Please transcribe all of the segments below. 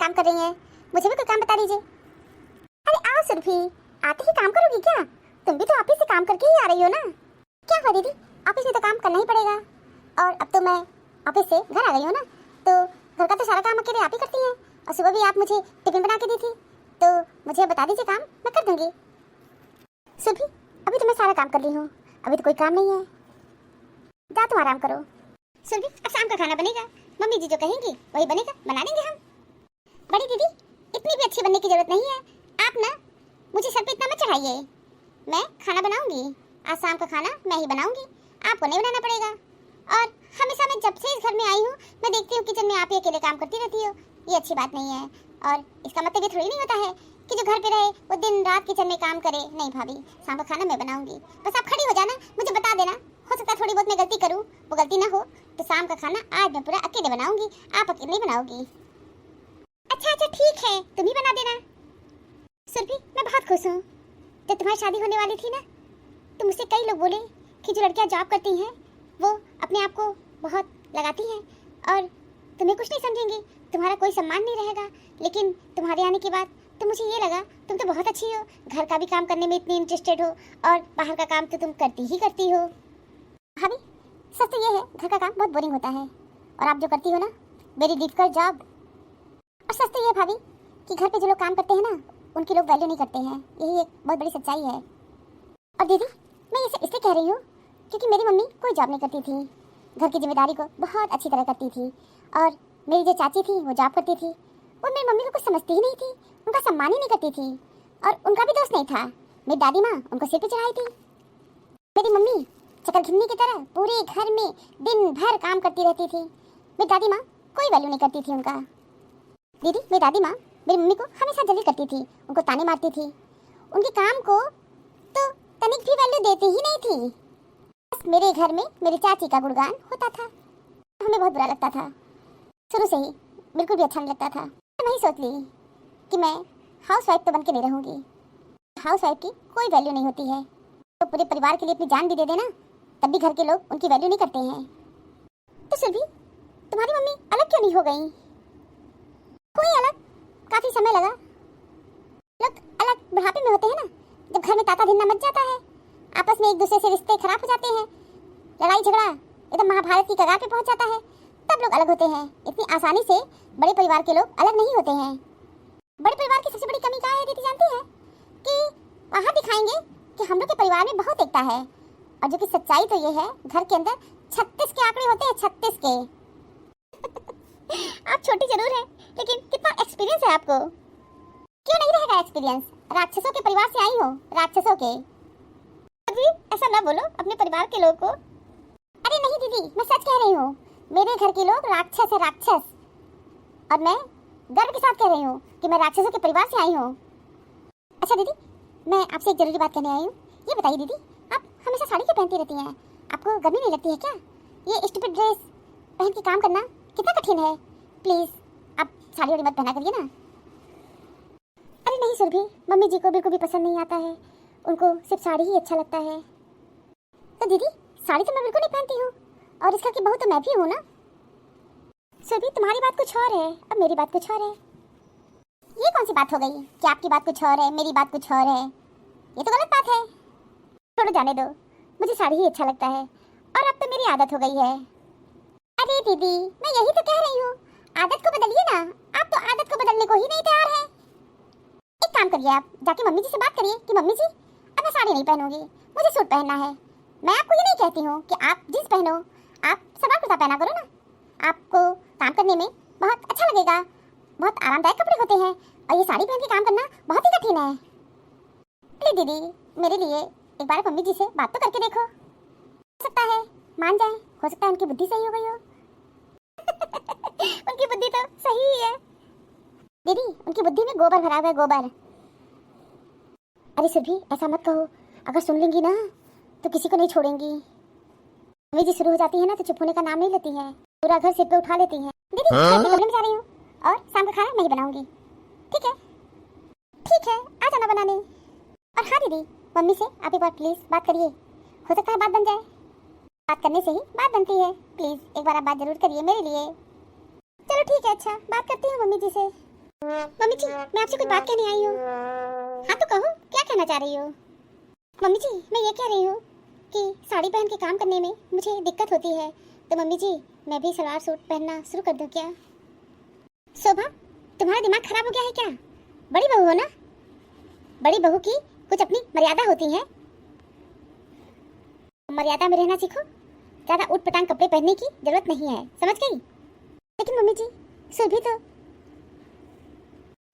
काम कर रही हैं, मुझे भी कोई काम बता दीजिए। अरे आओ सुरभि, आते ही काम करोगी क्या? तुम भी तो ऑफिस से काम करके ही आ रही हो ना। क्या हुआ दीदी, ऑफिस में तो काम करना ही पड़ेगा। और अब तो मैं ऑफिस से घर आ गई हूँ ना, तो घर का तो सारा काम अकेले आप ही करती हैं। और सुबह भी आप मुझे टिफिन बना के दी थी, तो मुझे बता दीजिए काम, मैं कर दूंगी। सुरभि, अभी तो मैं सारा काम कर रही हूँ, अभी तो कोई काम नहीं है। जा तुम आराम करो। सुरभि, अब शाम का खाना बनेगा, मम्मी जी जो कहेंगी वही बनेगा, बना लेंगे हम। बड़ी दीदी, इतनी भी अच्छी बनने की जरूरत नहीं है, आप ना मुझे सर पे इतना मत चढ़ाइए। मैं खाना बनाऊंगी, आज शाम का खाना मैं ही बनाऊंगी, आपको नहीं बनाना पड़ेगा। और हमेशा मैं जब से इस घर में आई हूँ, मैं देखती हूँ किचन में आप ही अकेले काम करती रहती हो, ये अच्छी बात नहीं है। और इसका मतलब ये थोड़ी नहीं होता है कि जो घर पे रहे वो दिन रात किचन में काम करे। नहीं भाभी, शाम का खाना मैं बनाऊंगी, बस आप खड़ी हो जाना, मुझे बता देना। हो सकता है थोड़ी बहुत मैं गलती करूँ, वो गलती ना हो तो शाम का खाना आज मैं पूरा अकेले बनाऊंगी, आप अकेले बनाओगी। अच्छा ठीक है, तुम ही बना देना। सुरभि, मैं बहुत खुश हूँ। जब तुम्हारी शादी होने वाली थी ना, तो मुझसे कई लोग बोले कि जो लड़कियाँ जॉब करती हैं वो अपने आप को बहुत लगाती हैं और तुम्हें कुछ नहीं समझेंगी, तुम्हारा कोई सम्मान नहीं रहेगा। लेकिन तुम्हारे आने के बाद तो मुझे ये लगा तुम तो बहुत अच्छी हो, घर का भी काम करने में इतनी इंटरेस्टेड हो और बाहर का काम तो तुम करती ही करती हो। भाभी, सच तो ये है घर का काम बहुत बोरिंग होता है, और आप जो करती हो ना, वेरी डिफिकल्ट जॉब। और सच तो ये भाभी कि घर पे जो लोग काम करते हैं ना, उनकी लोग वैल्यू नहीं करते हैं, यही एक बहुत बड़ी सच्चाई है। और दीदी, मैं ये सब इसलिए कह रही हूँ क्योंकि मेरी मम्मी कोई जॉब नहीं करती थी, घर की जिम्मेदारी को बहुत अच्छी तरह करती थी। और मेरी जो चाची थी वो जॉब करती थी, वो मेरी मम्मी को कुछ समझती ही नहीं थी, उनका सम्मान ही नहीं करती थी, और उनका भी दोस्त नहीं था। मेरी दादी माँ उनको सिर पे चढ़ाई थी। मेरी मम्मी चकरघिन्नी की तरह पूरे घर में दिन भर काम करती रहती थी। मेरी दादी माँ कोई वैल्यू नहीं करती थी उनका। दीदी, मेरी दादी माँ मेरी मम्मी को हमेशा जलील करती थी, उनको ताने मारती थी, उनके काम को तो तनिक भी वैल्यू देती ही नहीं थी। बस मेरे घर में मेरी चाची का गुणगान होता था, हमें बहुत बुरा लगता था, शुरू से ही बिल्कुल भी अच्छा नहीं लगता था। मैं ही सोच ली कि मैं हाउस वाइफ तो बन के नहीं रहूँगी, हाउस वाइफ की कोई वैल्यू नहीं होती है, तो पूरे परिवार के लिए अपनी जान भी दे देना, तब भी घर के लोग उनकी वैल्यू नहीं करते हैं। तो सुरभि, तुम्हारी मम्मी अलग क्यों नहीं हो गई? कोई अलग, काफी समय लगा। लोग अलग बुढ़ापे में होते हैं ना, जब घर में ताता धिन्ना मच जाता है, आपस में एक दूसरे से रिश्ते खराब हो जाते हैं, लड़ाई झगड़ा एकदम महाभारत की कगार पे पहुंच जाता है, तब लोग अलग होते हैं। इतनी आसानी से बड़े परिवार के लोग अलग नहीं होते हैं। बड़े परिवार की सबसे बड़ी कमी क्या है दीदी, जानती हैं? कि वहाँ दिखाएंगे कि हम लोग के परिवार में बहुत एकता है, और जो कि सच्चाई तो ये है, घर के अंदर 36 के आंकड़े होते हैं, 36 के। आप छोटी जरूर हैं, लेकिन कितना एक्सपीरियंस है आपको। क्यों नहीं रहेगा एक्सपीरियंस, राक्षसों के परिवार से आई हो, राक्षसों के। अभी ऐसा ना बोलो अपने परिवार के लोगों को। अरे नहीं दीदी, मैं सच कह रही हूँ, मेरे घर के लोग राक्षस है, राक्षस। और मैं गर्व के साथ कह रही हूँ कि मैं राक्षसों के परिवार से आई हूँ। अच्छा दीदी, मैं आपसे एक जरूरी बात कहने आई हूँ। ये बताइए दीदी, आप हमेशा साड़ी क्यों पहनती रहती हैं? आपको गर्मी नहीं लगती है क्या? ये स्टूपिड ड्रेस पहन के काम करना कितना कठिन है। प्लीज आप साड़ी वाड़ी मत पहना करिए ना। अरे नहीं सुरभि, मम्मी जी को बिल्कुल भी पसंद नहीं आता है, उनको सिर्फ साड़ी ही अच्छा लगता है। तो दीदी, साड़ी तो मैं बिल्कुल नहीं पहनती हूँ, और इस घर की बहू तो मैं भी हूँ ना। सुरभि, तुम्हारी बात कुछ और है और मेरी बात कुछ और है। ये कौन सी बात हो गई कि आपकी बात कुछ और है, मेरी बात कुछ और है? ये तो गलत बात है। छोड़ो, जाने दो, मुझे साड़ी ही अच्छा लगता है, और अब तो मेरी आदत हो गई है। अरे दीदी, मैं यही तो कह रही हूँ, आदत को बदलिए ना, आप तो आदत को बदलने को ही नहीं तैयार हैं। एक काम करिए, आप जाके मम्मी जी से बात करिए कि मम्मी जी, अब मैं साड़ी नहीं पहनूंगी, मुझे सूट पहनना है। मैं आपको ये नहीं कहती हूँ कि आप जींस पहनो, आप सलवार कुर्ता पहना करो ना, आपको काम करने में बहुत अच्छा लगेगा, बहुत आरामदायक कपड़े होते हैं, और ये साड़ी पहन के काम करना बहुत ही कठिन है। प्लीज दीदी, मेरे लिए एक बार मम्मी जी से बात तो करके देखो, हो सकता है मान जाए, हो सकता है उनकी बुद्धि सही हो गई हो। उनकी बुद्धि तो सही ही है दीदी, उनकी बुद्धि में गोबर भरा हुआ है, गोबर। अरे सुरभि, ऐसा मत कहो, अगर सुन लेंगी ना तो किसी को नहीं छोड़ेंगी। मम्मी जी शुरू हो जाती है ना तो चुप होने का नाम नहीं लेती है, पूरा घर सिर पे उठा लेती है। दीदी, मैं अपने कमरे में जा रही हूँ, और शाम का खाना मैं ही बनाऊंगी, ठीक है? ठीक है, आ जाना बनाने। और हाँ दीदी, मम्मी से आप एक बार प्लीज बात करिए, हो सकता है बात बन जाए। बात करने से ही बात बनती है, प्लीज एक बार आप बात जरूर करिए मेरे लिए। चलो ठीक है, अच्छा बात करती हूँ मम्मी जी से। मम्मी जी, मैं आपसे कुछ बात कहने आई हूँ। हाँ तो कहो, क्या कहना चाह रही हो? मम्मी जी, मैं ये कह रही हूँ कि साड़ी पहन के काम करने में मुझे दिक्कत होती है, तो मम्मी जी मैं भी सलवार सूट पहनना शुरू कर दूँ क्या? शोभा, तुम्हारा दिमाग खराब हो गया है क्या? बड़ी बहू हो ना, बड़ी बहू की कुछ अपनी मर्यादा होती है। मर्यादा में रहना सीखो, ज्यादा उटपटांग कपड़े पहनने की जरूरत नहीं है, समझ गई? लेकिन मम्मी जी, सुरभि तो,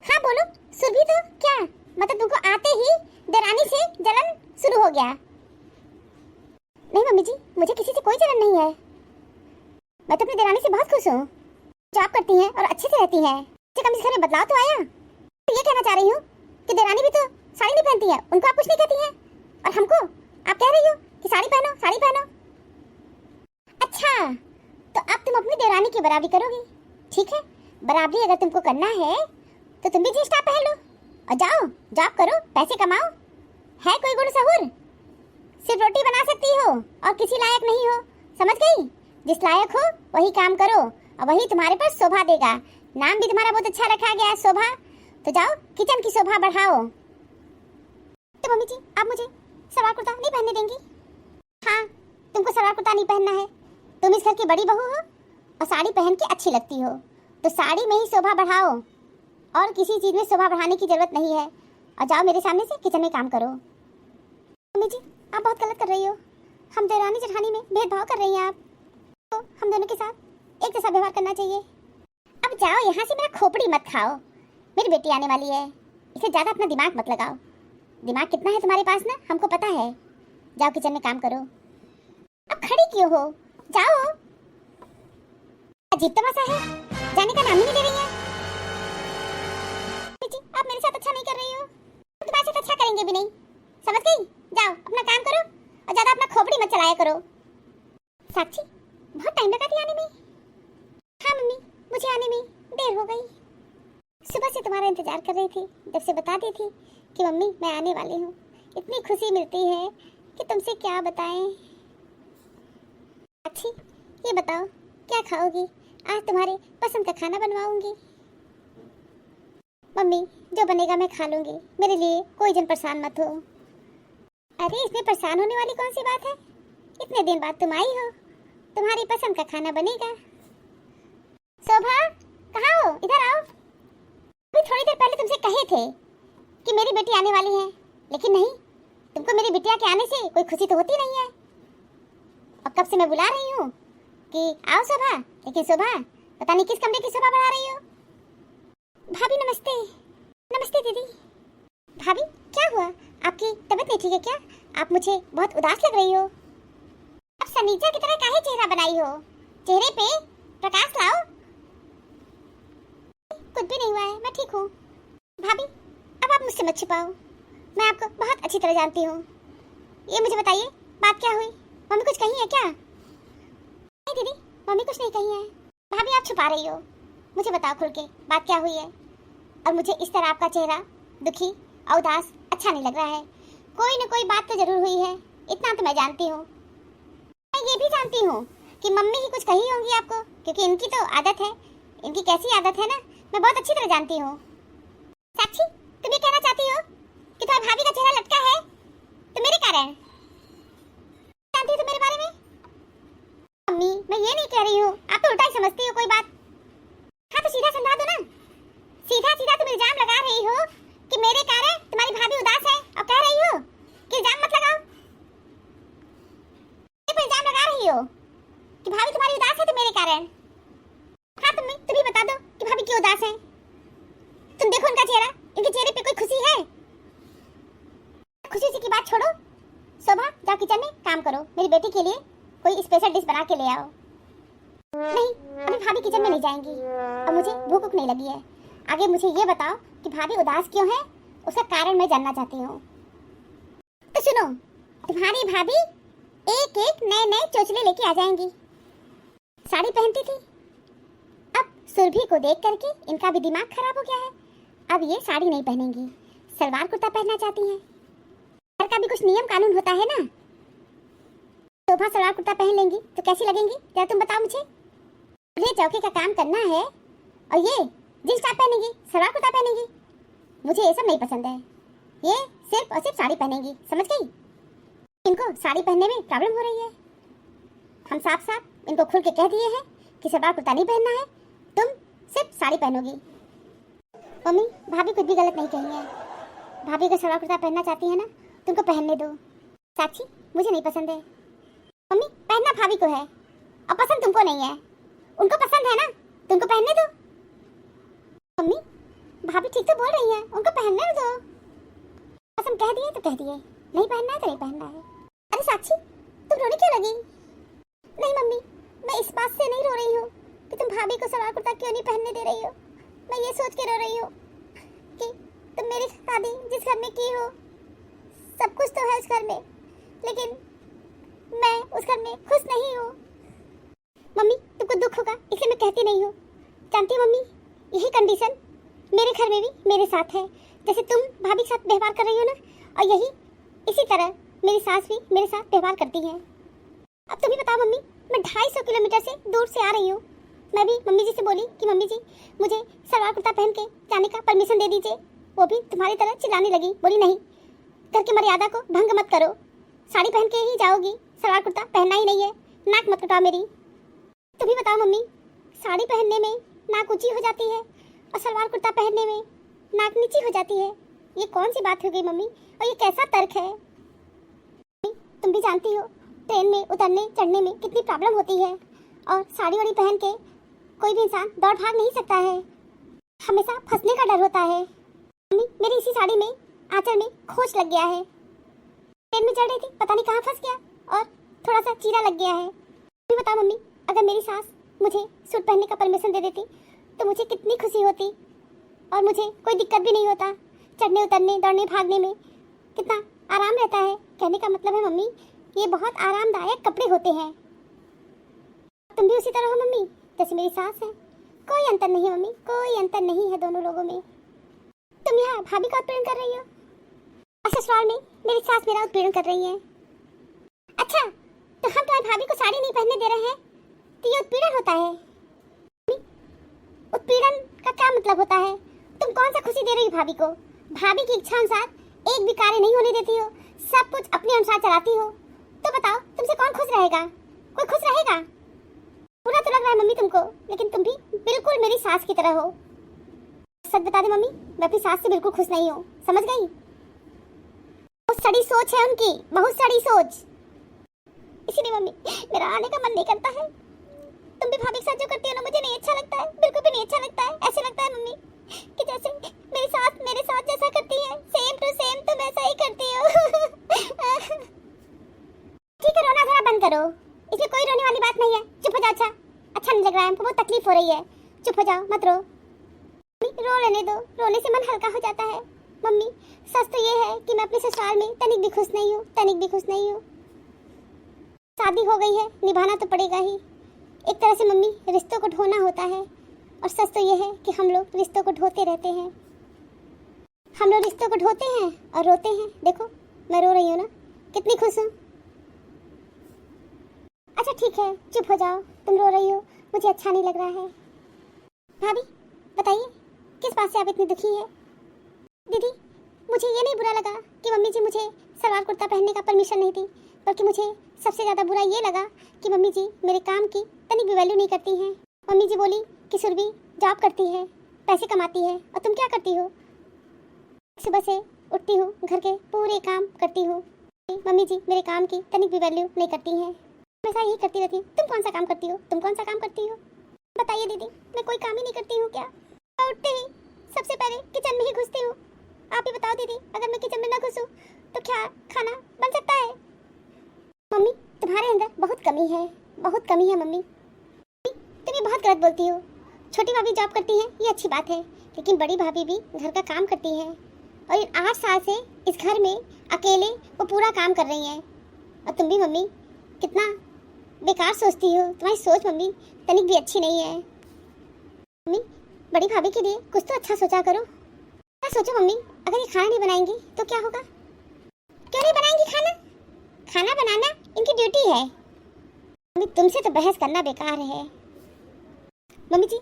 हाँ बोलो, सुरभि तो क्या मतलब तुमको आते ही देरानी से जलन शुरू हो गया? नहीं मम्मी जी, मुझे किसी से कोई जलन नहीं है। मैं तो अपनी देरानी से बहुत खुश हूँ, जॉब करती हैं और अच्छे से रहती हैं। कम इस घर में बदलाव तो आया। तो ये कहना चाह रही हूँ कि देरानी भी तो साड़ी नहीं पहनती है, उनको आप कुछ नहीं कहती हैं, और हमको आप कह रही हो कि साड़ी पहनो साड़ी पहनो। अच्छा, तो अब तुम अपनी देरानी की बराबरी करोगी? ठीक है, बराबरी अगर तुमको करना है तो तुम भी जींस टॉप पहन लो और जाओ जॉब करो, पैसे कमाओ। है कोई गुण सहूर? सिर्फ रोटी बना सकती हो और किसी लायक नहीं हो, समझ गई? जिस लायक हो वही काम करो और वही तुम्हारे पर शोभा देगा। नाम भी तुम्हारा बहुत अच्छा रखा गया है, शोभा। तो जाओ किचन की शोभा बढ़ाओ। तो मम्मी जी, आप मुझे सलवार कुर्ता नहीं पहनने देंगी? हाँ, तुमको सलवार कुर्ता नहीं पहनना है, तुम इस घर की बड़ी बहू हो और साड़ी पहन के अच्छी लगती हो, तो साड़ी में ही शोभा बढ़ाओ और किसी चीज में शोभा बढ़ाने की जरूरत नहीं है। और जाओ मेरे सामने से किचन में काम करो। मम्मी जी, आप बहुत गलत कर रही हो, हम देरानी जेठानी में भेदभाव कर रही हैं आप। तो हम दोनों के साथ एक जैसा व्यवहार करना चाहिए। अब जाओ यहाँ से, मेरा खोपड़ी मत खाओ। मेरी बेटी आने वाली है, इसे ज्यादा अपना दिमाग मत लगाओ। दिमाग कितना है तुम्हारे पास ना, हमको पता है। जाओ किचन में काम करो। अब खड़ी क्यों हो? जाओ। अजीब तमाशा है, जाने का नाम ही नहीं ले रही है। आप मेरे साथ अच्छा नहीं कर रही हो, तुम्हारे साथ अच्छा करेंगे भी नहीं, समझ गई? जाओ अपना काम करो और ज्यादा अपना खोपड़ी मत चलाया करो। साक्षी, बहुत टाइम लगा दिया आने में। हाँ मम्मी, मुझे आने में देर हो गई। सुबह से तुम्हारा इंतजार कर रही थी, जब से बता दी थी कि मम्मी मैं आने वाली हूँ। इतनी खुशी मिलती है कि तुमसे क्या बताएं। अच्छी, ये बताओ क्या खाओगी? आज तुम्हारे पसंद का खाना बनवाऊंगी। मम्मी, जो बनेगा मैं खा लूंगी, मेरे लिए कोई जन परेशान मत हो। अरे इसमें परेशान होने वाली कौन सी बात है? इतने दिन बाद तुम आई हो, तुम्हारी पसंद का खाना बनेगा। शोभा, कहाँ हो? इधर आओ। अभी थोड़ी देर पहले तुमसे कहे थे कि मेरी बेटी आने वाली है, लेकिन नहीं, तुमको मेरी बिटिया के आने से कोई खुशी तो होती नहीं है। और कब से मैं बुला रही हूँ कि आओ शोभा, लेकिन शोभा पता नहीं किस कमरे की शोभा बढ़ा रही हो। भाभी नमस्ते। नमस्ते दीदी। भाभी, क्या हुआ? आपकी तबीयत नहीं ठीक है क्या? आप मुझे बहुत उदास लग रही हो। अब सनीचा की तरह काहे चेहरा बनाई हो? चेहरे पे प्रकाश लाओ। कुछ भी नहीं हुआ है, मैं ठीक हूँ। भाभी, अब आप मुझसे मत छिपाओ, मैं आपको बहुत अच्छी तरह जानती हूँ। ये मुझे बताइए, बात क्या हुई? मम्मी कुछ कही है क्या? नहीं दीदी, मम्मी कुछ नहीं कही है। भाभी आप छुपा रही हो, मुझे बताओ खुल के, बात क्या हुई है? और मुझे इस तरह आपका चेहरा दुखी और उदास अच्छा नहीं लग रहा है। कोई न कोई बात तो जरूर हुई है, इतना तो मैं जानती हूँ। मैं ये भी जानती हूँ कि मम्मी ही कुछ कही होंगी आपको, क्योंकि इनकी तो आदत है। इनकी कैसी आदत है ना, मैं बहुत अच्छी तरह जानती हूँ। साक्षी, तुम ये कहना चाहती हो कि तुम्हारी भाभी का चेहरा लटका है तो मेरे कारण? जानती हो तुम मेरे बारे में? मम्मी, मैं ये नहीं कह रही हूँ, आप तो उल्टा ही समझती हो कोई बात। हाँ तो सीधा समझा दो ना। सीधा सीधा तुम इल्जाम लगा रही हो कि मेरे कारण तुम्हारी भाभी उदास है, और कह रही हो कि इल्जाम मत लगाओ। ये इल्जाम लगा रही हो कि भाभी तुम्हारी उदास है तो मेरे कारण। हाँ तुम ही बता दो कि भाभी क्यों उदास है। तुम देखो उनका चेहरा, इनके चेहरे पे कोई खुशी है? खुशी की बात छोड़ो। शोभा, जाओ किचन में काम करो, मेरी बेटी के लिए कोई स्पेशल डिश बना के ले आओ। नहीं, अभी भाभी किचन में नहीं जाएंगी और मुझे भूख नहीं लगी है। आगे मुझे ये बताओ कि भाभी उदास क्यों है, उसका कारण मैं जानना चाहती हूँ। तो सुनो, तुम्हारी भाभी एक एक नए नए चोचले लेके आ जाएंगी। साड़ी पहनती थी, अब सुरभि को देख करके इनका भी दिमाग खराब हो गया है। अब ये साड़ी नहीं पहनेंगी, सलवार कुर्ता पहनना चाहती हैं। घर का भी कुछ नियम कानून होता है ना। शोभा सलवार कुर्ता पहन लेंगी तो कैसी लगेंगी, क्या तुम बताओ मुझे? मुझे चौकी का काम करना है और ये जींस टॉप पहनेगी, सलवार कुर्ता पहनेगी। मुझे ये सब नहीं पसंद है। ये सिर्फ और सिर्फ साड़ी पहनेगी, समझ गई? इनको साड़ी पहनने में प्रॉब्लम हो रही है। हम साफ साफ इनको खुल के कह दिए हैं कि सलवार कुर्ता नहीं पहनना है, तुम सिर्फ साड़ी पहनोगी। मम्मी, भाभी कुछ भी गलत नहीं कही है। भाभी अगर सलवार कुर्ता पहनना चाहती है ना, तुमको पहनने दो। साक्षी, मुझे नहीं पसंद है। मम्मी, पहनना भाभी को है और पसंद तुमको नहीं है। उनको पसंद है ना, तुमको पहनने दो। मम्मी, भाभी ठीक तो बोल रही है, उनको पहनने दो। बस हम कह दिए तो कह दिए, नहीं पहनना है तो नहीं पहनना है। अरे साक्षी, तुम रोने क्यों लगी? नहीं मम्मी, मैं इस बात से नहीं रो रही हूँ कि तुम भाभी को सलवार कुर्ता क्यों नहीं पहनने दे रही हो। मैं ये सोच के रो रही हूँ कि तुम मेरी शादी जिस घर में की हो, सब कुछ तो है उस घर में, लेकिन मैं उस घर में खुश नहीं हूँ। मम्मी, तुमको दुख होगा इसलिए मैं कहती नहीं हूँ। जानती हो मम्मी, यही कंडीशन मेरे घर में भी मेरे साथ है। जैसे तुम भाभी के साथ व्यवहार कर रही हो ना, और यही इसी तरह मेरी सास भी मेरे साथ व्यवहार करती है। अब तुम ही बताओ मम्मी, मैं 250 किलोमीटर से दूर से आ रही हूँ। मैं भी मम्मी जी से बोली कि मम्मी जी, मुझे सलवार कुर्ता पहन के जाने का परमिशन दे दीजिए। वो भी तुम्हारी तरह चिल्लाने लगी, बोली नहीं, घर की मर्यादा को भंग मत करो, साड़ी पहन के ही जाओगी, सलवार कुर्ता पहनना ही नहीं है, नाक मत कटाओ मेरी। तुम ही बताओ मम्मी, साड़ी पहनने में नाक ऊंची हो जाती है और सलवार कुर्ता पहनने में नाक नीची हो जाती है। ये कौन सी बात हो गई मम्मी, और ये कैसा तर्क है? तुम भी जानती हो ट्रेन में उतरने चढ़ने में कितनी प्रॉब्लम होती है, और साड़ी वाड़ी पहन के कोई भी इंसान दौड़ भाग नहीं सकता है, हमेशा फंसने का डर होता है। मम्मी, मेरी इसी साड़ी में आंचल में खोज लग गया है। ट्रेन में चढ़ रही थी, पता नहीं कहाँ फंस गया और थोड़ा सा चीरा लग गया है। तुम बताओ मम्मी, अगर मेरी सास मुझे सूट पहनने का परमिशन दे देती तो मुझे कितनी खुशी होती, और मुझे कोई दिक्कत भी नहीं होता। चढ़ने उतरने दौड़ने भागने में कितना आराम रहता है। कहने का मतलब है मम्मी, ये बहुत आरामदायक कपड़े होते हैं। तुम भी उसी तरह हो मम्मी जैसे मेरी सास है। कोई अंतर नहीं है मम्मी, कोई अंतर नहीं है दोनों लोगों में। तुम यहाँ भाभी का उत्पीड़न कर रही हो और ससुराल में मेरी सास मेरा उत्पीड़न कर रही है। अच्छा, तो हम तुम्हारी भाभी को साड़ी नहीं पहनने दे रहे हैं तो ये उत्पीड़न होता है? उत्पीड़न का क्या मतलब होता है? तुम कौन सा खुशी दे रही हो भाभी को? भाभी की इच्छा अनुसार एक भी कार्य नहीं होने देती हो, सब कुछ अपने अनुसार चलाती हो। तो बताओ, तुमसे कौन खुश रहेगा? कोई खुश रहेगा? बुरा तो लग रहा है मम्मी तुमको, लेकिन तुम भी बिल्कुल मेरी सास की तरह हो। सच बता दे मम्मी, मैं अपनी सास से बिल्कुल खुश नहीं हूँ, समझ गई? बहुत सड़ी सोच है उनकी, बहुत सड़ी सोच। इसीलिए मम्मी मेरा आने का मन नहीं करता है। तुम भी भाभी के साथ जो करती हो ना, मुझे नहीं अच्छा लगता है, बिल्कुल भी नहीं अच्छा लगता है। ऐसे लगता है मम्मी कि जैसे मेरी सास मेरे साथ जैसा करती है, सेम टू सेम तुम ऐसा ही करती हो। ठीक है, रोना थोड़ा बंद करो, इसमें कोई रोने वाली बात नहीं है। चुप हो जाओ। अच्छा नहीं लग रहा है हमको, बहुत तकलीफ हो रही है। चुप हो जाओ, मत रो। रो लेने दो, रोने से मन हल्का हो जाता है। मम्मी, सच तो ये है कि मैं अपने ससुराल में तनिक भी खुश नहीं हूँ, तनिक भी खुश नहीं हूँ। शादी हो गई है, निभाना तो पड़ेगा ही। एक तरह से मम्मी रिश्तों को ढोना होता है, और सच तो ये है कि हम लोग रिश्तों को ढोते रहते हैं। हम लोग रिश्तों को ढोते हैं और रोते हैं। देखो मैं रो रही हूँ ना, कितनी खुश हूँ। अच्छा ठीक है, चुप हो जाओ, तुम रो रही हो, मुझे अच्छा नहीं लग रहा है। भाभी बताइए, किस बात से आप इतनी दुखी है? दीदी, मुझे ये नहीं बुरा लगा कि मम्मी जी मुझे सलवार कुर्ता पहनने का परमिशन नहीं दी, बल्कि मुझे सबसे ज़्यादा बुरा ये लगा कि मम्मी जी मेरे काम की तनिक भी वैल्यू नहीं करती हैं। मम्मी जी बोली कि सुरभि जॉब करती है, पैसे कमाती है, और तुम क्या करती हो? सुबह से उठती हूँ, घर के पूरे काम करती हूँ। मम्मी जी मेरे काम की तनिक भी वैल्यू नहीं करती हैं, हमेशा यही करती रहती हूँ। तुम कौन सा काम करती हो? तुम कौन सा काम करती हो? बताइए दीदी, मैं कोई काम ही नहीं करती हूँ क्या? मैं उठते ही सबसे पहले किचन में ही घुसती हूँ। आप ही बताओ दीदी, अगर मैं किचन में ना घुसूँ तो क्या खाना बन सकता है? मम्मी, तुम्हारे अंदर बहुत कमी है, बहुत कमी है मम्मी। तुम ये बहुत गलत बोलती हो। छोटी भाभी जॉब करती है, ये अच्छी बात है, लेकिन बड़ी भाभी भी घर का काम करती है, और इन 8 साल से इस घर में अकेले वो पूरा काम कर रही हैं। और तुम भी मम्मी कितना बेकार सोचती हो। तुम्हारी सोच मम्मी तनिक भी अच्छी नहीं है। मम्मी, बड़ी भाभी के लिए कुछ तो अच्छा सोचा करो। क्या सोचो मम्मी, अगर ये खाना नहीं बनाएंगी तो क्या होगा? क्यों नहीं बनाएंगी खाना? खाना बनाना इनकी ड्यूटी है। मम्मी, तुमसे तो बहस करना बेकार है। मम्मी जी,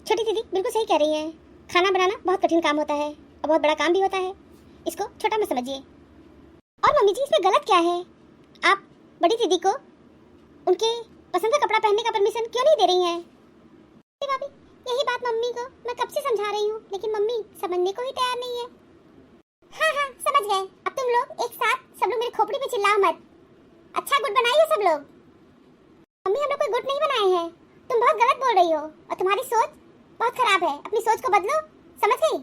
छोटी दीदी बिल्कुल सही कह रही हैं। खाना बनाना बहुत कठिन काम होता है और बहुत बड़ा काम भी होता है, इसको छोटा मत समझिए। और मम्मी जी इसमें गलत क्या है? आप बड़ी दीदी को उनके पसंद का कपड़ा पहनने का परमिशन क्यों नहीं दे रही हैं? भाभी यही बात मम्मी को मैं कब से समझा रही हूँ, लेकिन मम्मी समझने को ही तैयार नहीं है। हाँ हाँ समझ गए। अब तुम लोग एक साथ सब लोग मेरी खोपड़ी पे चिल्लाओ मत। अच्छा गुड बनाई हो सब लोग। मम्मी हम लोग कोई गुड नहीं बनाए हैं, तुम बहुत गलत बोल रही हो और तुम्हारी सोच बहुत खराब है। अपनी सोच को बदलो, समझ गई?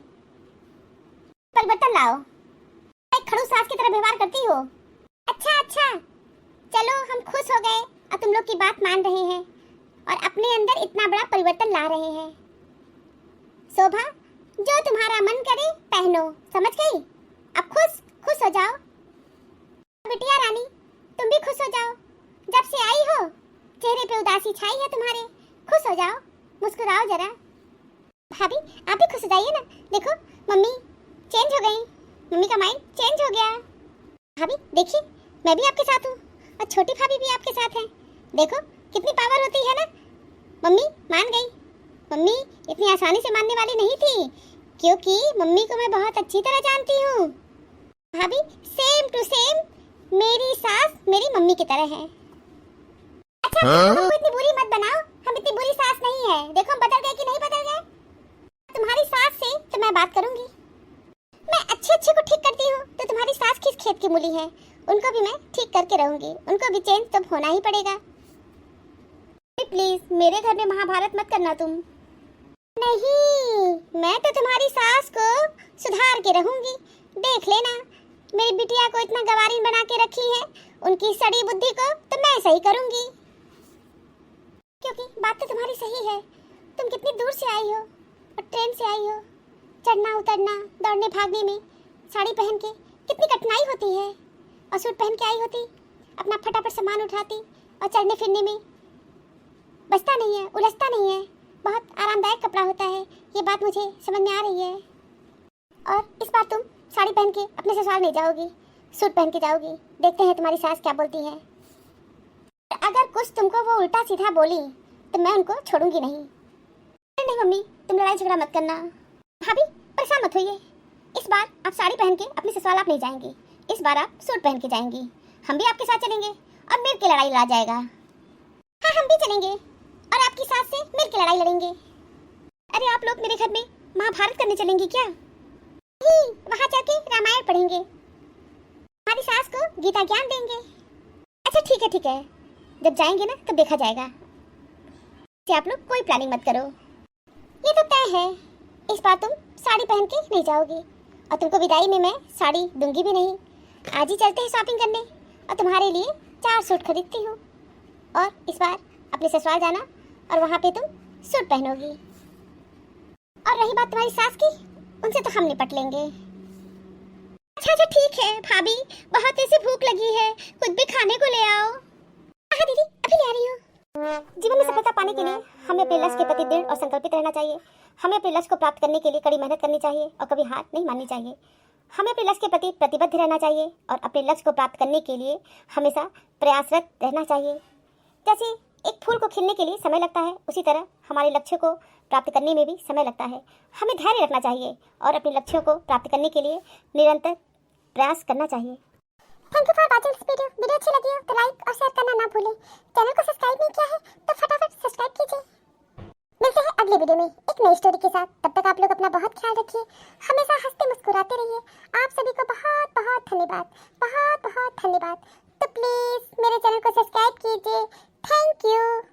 परिवर्तन लाओ। एक खड़ूस सास की तरह व्यवहार करती हो। अच्छा अच्छा चलो हम खुश हो गए और तुम लोग की बात मान रहे हैं और अपने अंदर इतना बड़ा परिवर्तन ला रहे हैं। शोभा जो तुम्हारा मन करे पहनो, समझ गई? अब खुश हो जाओ। बिटिया रानी तुम भी खुश हो जाओ। जब से आई हो चेहरे पे उदासी छाई है तुम्हारे, खुश हो जाओ, मुस्कुराओ जरा। भाभी आप भी खुश हो जाइए ना, देखो मम्मी चेंज हो गई, मम्मी का माइंड चेंज हो गया। भाभी देखिए मैं भी आपके साथ हूँ और छोटी भाभी भी आपके साथ है। देखो कितनी पावर होती है ना। मम्मी मान गई। मम्मी इतनी आसानी से मानने वाली नहीं थी, क्योंकि मम्मी को मैं बहुत अच्छी तरह जानती हूँ। भाभी सेम टू सेम मेरी सास मेरी मम्मी की तरह है। अच्छा हमको इतनी बुरी मत बनाओ, हम इतनी बुरी सास नहीं है। देखो हम बदल गए कि नहीं बदल गए। तुम्हारी सास से तो मैं बात करूंगी। मैं अच्छे को ठीक करती हूँ तो तुम्हारी सास किस खेत की मूली है, उनको भी मैं ठीक करके रहूंगी। उनको भी चेंज तो होना ही पड़ेगा। प्लीज मेरे घर में महाभारत मत करना तुम। नहीं मैं तो तुम्हारी सास को सुधार के रहूंगी। देख लेना मेरी बिटिया को इतना गवारीन बना के रखी है, उनकी सड़ी बुद्धि को तो मैं सही करूंगी। क्योंकि बात तो तुम्हारी सही है। तुम कितनी दूर से आई हो और ट्रेन से आई हो, चढ़ना उतरना दौड़ने भागने में साड़ी पहन के कितनी कठिनाई होती है, और सूट पहन के आई होती अपना फटाफट सामान उठाती और चढ़ने फिरने में बचता नहीं है, उलझता नहीं है। बहुत आरामदायक कपड़ा होता है, ये बात मुझे समझ में आ रही है। और इस बार तुम साड़ी पहन के अपने ससुराल नहीं जाओगी, सूट पहन के जाओगी। देखते हैं तुम्हारी सास क्या बोलती है। अगर कुछ तुमको वो उल्टा सीधा बोली तो मैं उनको छोड़ूंगी नहीं। नहीं मम्मी तुम लड़ाई झगड़ा मत करना। भाभी परेशान मत होइए। इस बार आप साड़ी पहन के अपने ससुराल आप नहीं जाएंगी, इस बार आप सूट पहन के जाएंगी। हम भी आपके साथ चलेंगे और मिल के लड़ाई लड़ा जाएगा। हाँ हम भी चलेंगे और आपकी सास से मिल के लड़ाई लड़ेंगे। अरे आप लोग मेरे घर में महाभारत करने चलेंगी क्या? नहीं वहाँ जाके रामायण पढ़ेंगे, हमारी सास को गीता ज्ञान देंगे। अच्छा ठीक है जब जाएंगे ना तब देखा जाएगा। आप लोग कोई प्लानिंग मत करो, ये तो तय है। इस बार तुम साड़ी पहन के नहीं जाओगी और तुमको विदाई में मैं साड़ी दूंगी भी नहीं। आज ही चलते हैं शॉपिंग करने और तुम्हारे लिए 4 सूट खरीदती हूँ। और इस बार अपने ससुराल जाना और वहाँ पे तुम सूट पहनोगी। और रही बात तुम्हारी सास की, उनसे तो हम निपट लेंगे। अच्छा ठीक है भाभी, बहुत ऐसे भूख लगी है, कुछ भी खाने को ले आओ। हाँ दीदी अभी ले आ रही हूँ। जीवन में सफलता पाने के लिए हमें अपने लक्ष्य के प्रति दृढ़ और संकल्पित रहना चाहिए। हमें अपने लक्ष्य को प्राप्त करने के लिए कड़ी मेहनत करनी चाहिए और कभी हार नहीं माननी चाहिए। हमें अपने लक्ष्य के प्रति प्रतिबद्ध रहना चाहिए और अपने लक्ष्य को प्राप्त करने के लिए हमेशा प्रयासरत रहना चाहिए। जैसे एक फूल को खिलने के लिए समय लगता है, उसी तरह हमारे लक्ष्य को प्राप्त करने में भी समय लगता है। हमें धैर्य रखना चाहिए और अपने लक्ष्यों को प्राप्त करने के लिए निरंतर प्रयास करना चाहिए। Thank you for watching this video. Video अच्छी लगी हो तो लाइक और शेयर करना ना भूलें। चैनल को सब्सक्राइब नहीं किया है तो फटाफट सब्सक्राइब कीजिए। मिलते हैं अगले वीडियो में एक नई स्टोरी के साथ। तब तक आप लोग अपना बहुत ख्याल रखिए, हमेशा हंसते मुस्कुराते रहिए। आप सभी को बहुत बहुत धन्यवाद, बहुत बहुत धन्यवाद। तो प्लीज मेरे चैनल को सब्सक्राइब कीजिए। Thank you.